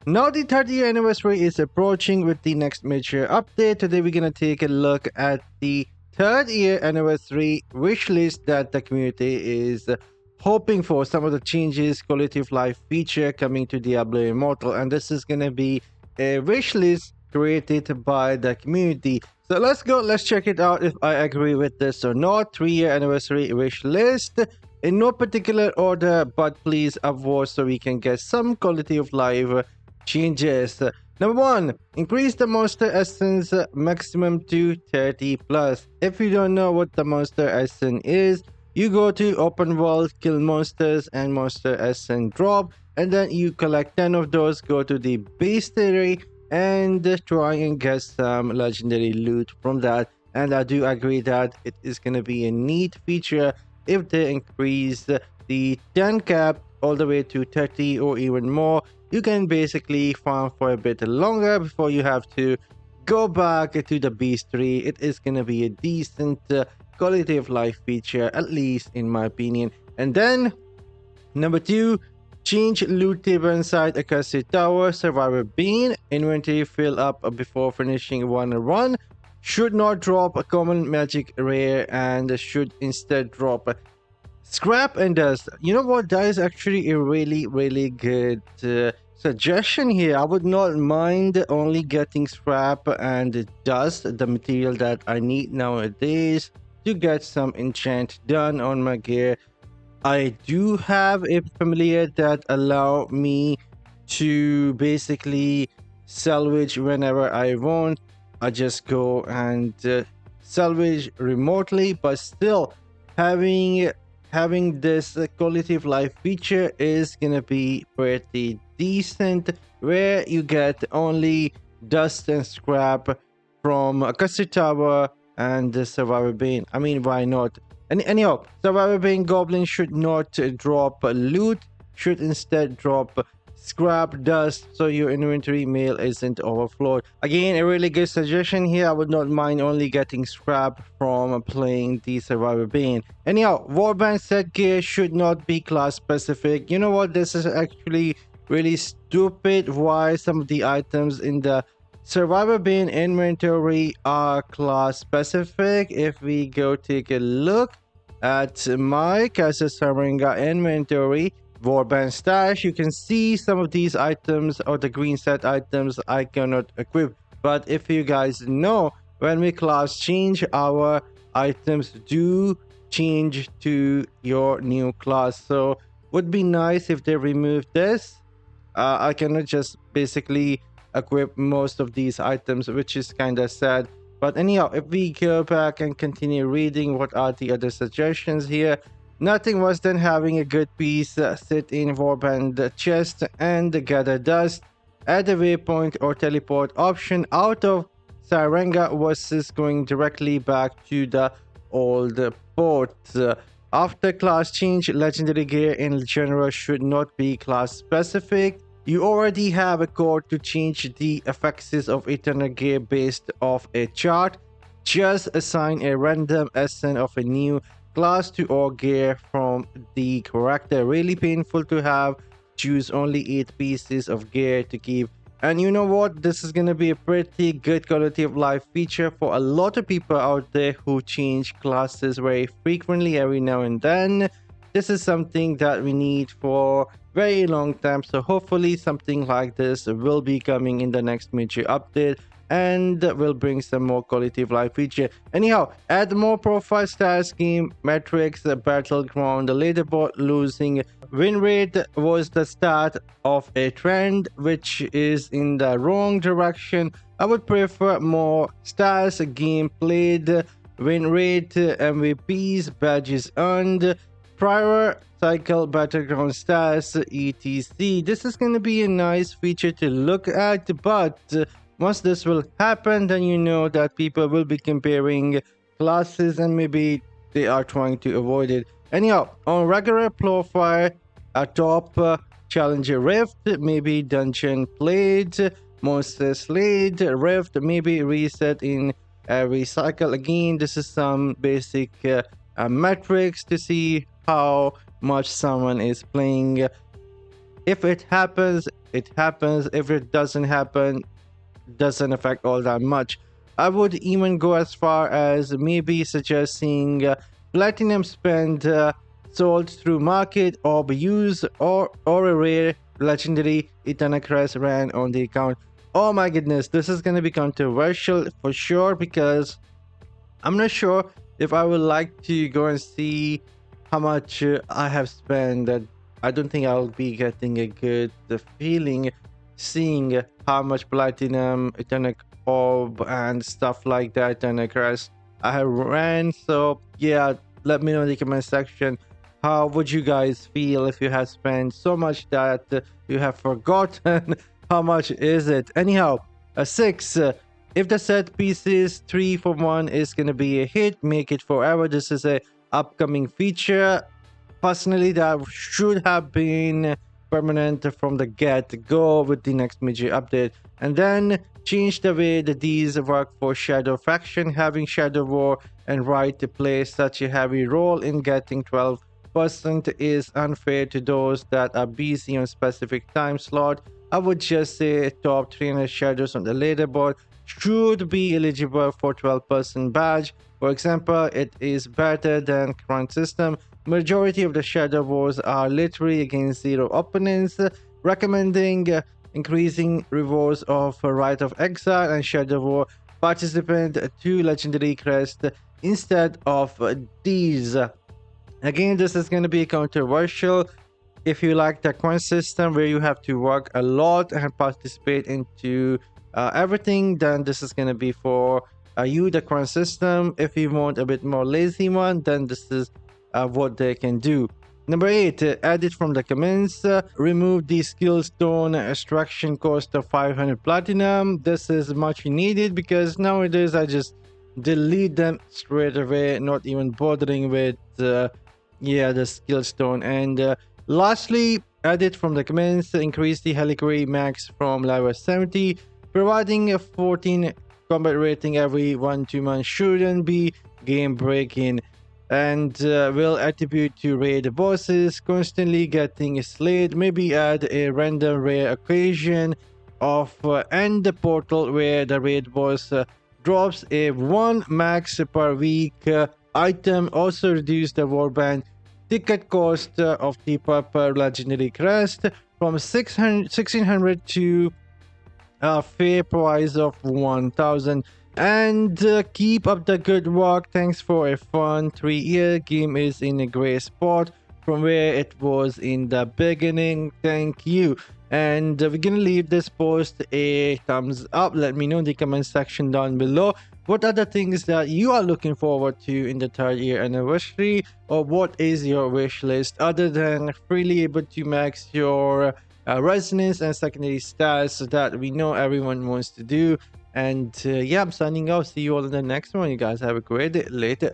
Now the 30th anniversary is approaching with the next major update. Today we're gonna take a look at the third year anniversary wish list that the community is hoping for. Some of the changes, quality of life feature coming to Diablo Immortal, and this is gonna be a wish list created by the community. So let's go, let's check it out if I agree with this or not. 3-year anniversary wish list. In no particular order, but please avoid so we can get some quality of life changes. Number 1, increase the monster essence maximum to 30 plus. If you don't know what the monster essence is, you go to open world, kill monsters and monster essence drop, and then you collect 10 of those, go to the bestiary and try and get some legendary loot from that. And I do agree that it is going to be a neat feature if they increase the 10 cap all the way to 30 or even more. You can basically farm for a bit longer before you have to go back to the bestiary. It is going to be a decent quality of life feature, at least in my opinion. And then number 2, change loot table inside a cursed tower. Survivor bean, inventory fill up before finishing one run. Should not drop a common magic rare and should instead drop scrap and dust. You know what, that is actually a really good suggestion here. I would not mind only getting scrap and dust, the material that I need nowadays to get some enchant done on my gear. I do have a familiar that allow me to basically salvage whenever I want. I just go and salvage remotely, but still having this quality of life feature is gonna be pretty decent, where you get only dust and scrap from a custard tower and the survivor bean. I mean, why not? And anyhow, survivor bean goblin should not drop loot, should instead drop scrap dust, so your inventory mail isn't overflowed. Again, a really good suggestion here. I would not mind only getting scrap from playing the survivor bean. Anyhow, Warband Set Gear should not be class specific. You know what, this is actually really stupid. Why some of the items in the survivor bean inventory are class specific? If we go take a look at my Casa Samaringa inventory, Warband stash, you can see some of these items or the green set items I cannot equip. But if you guys know, when we class change, our items do change to your new class. So would be nice if they remove this. I cannot just basically equip most of these items, which is kind of sad. But anyhow, if we go back and continue reading, what are the other suggestions here? Nothing worse than having a good piece sit in Warband chest and gather dust. Add a waypoint or teleport option out of Sarenga versus going directly back to the old port. After class change, legendary gear in general should not be class specific. You already have a code to change the effects of eternal gear based off a chart. Just assign a random essence of a new class to all gear from the character. Really painful to have choose only 8 pieces of gear to keep. And you know what, this is gonna be a pretty good quality of life feature for a lot of people out there who change classes very frequently, every now and then. This is something that we need for very long time, so hopefully something like this will be coming in the next major update and will bring some more quality of life feature. Anyhow, add more profile star scheme metrics, battleground, the leaderboard losing win rate was the start of a trend which is in the wrong direction. I would prefer more stars, game played, win rate, MVPs, badges earned, prior cycle battleground stars, etc. This is going to be a nice feature to look at, but once this will happen, then you know that people will be comparing classes and maybe they are trying to avoid it. Anyhow, on regular profile, a top challenger rift, maybe dungeon played, monster slayed, rift, maybe reset in every cycle. Again, this is some basic metrics to see how much someone is playing If it happens, it happens. If it doesn't happen, doesn't affect all that much. I would even go as far as maybe suggesting platinum spend sold through market or use or a rare legendary Eternal Crest ran on the account. Oh my goodness, this is going to be controversial for sure, because I'm not sure if I would like to go and see how much I have spent. I don't think I'll be getting a good feeling seeing how much platinum, eternal orb, and stuff like that, eternal crest I have ran. So yeah, let me know in the comment section. How would you guys feel if you have spent so much that you have forgotten how much is it? Anyhow, a 6. If the set pieces 3 for 1 is gonna be a hit, make it forever. This is a upcoming feature. Personally, that should have been permanent from the get-go with the next major update, and then change the way that these work for Shadow Faction. Having Shadow War and Right to play such a heavy role in getting 12% is unfair to those that are busy on specific time slot. I would just say top 300 shadows on the leaderboard should be eligible for 12% badge. For example, it is better than current system. Majority of the shadow wars are literally against 0 opponents, recommending increasing rewards of Right of Exile and Shadow War participant to legendary crest instead of these. Again, this is going to be controversial. If you like the coin system where you have to work a lot and participate into everything, then this is going to be for you, the coin system. If you want a bit more lazy one, then this is what they can do. Number 8, edit from the comments. Remove the skill stone extraction cost of 500 platinum. This is much needed because nowadays I just delete them straight away, not even bothering with the skill stone. And lastly, edit from the comments. Increase the Heliquary max from level 70. Providing a 14 combat rating every 1-2 months shouldn't be game breaking, and will attribute to raid bosses constantly getting slayed. Maybe add a random rare occasion of end the portal where the raid boss drops a 1 max per week item. Also reduce the warband ticket cost of the per legendary crest from 1600 to a fair price of 1000. And keep up the good work. Thanks for a fun 3-year. Game is in a great spot from where it was in the beginning. Thank you. And we're gonna leave this post a thumbs up. Let me know in the comment section down below what are the things that you are looking forward to in the 3rd year anniversary, or what is your wish list other than freely able to max your resonance and secondary stats that we know everyone wants to do. And yeah, I'm signing off. See you all in the next one. You guys have a great day. Later.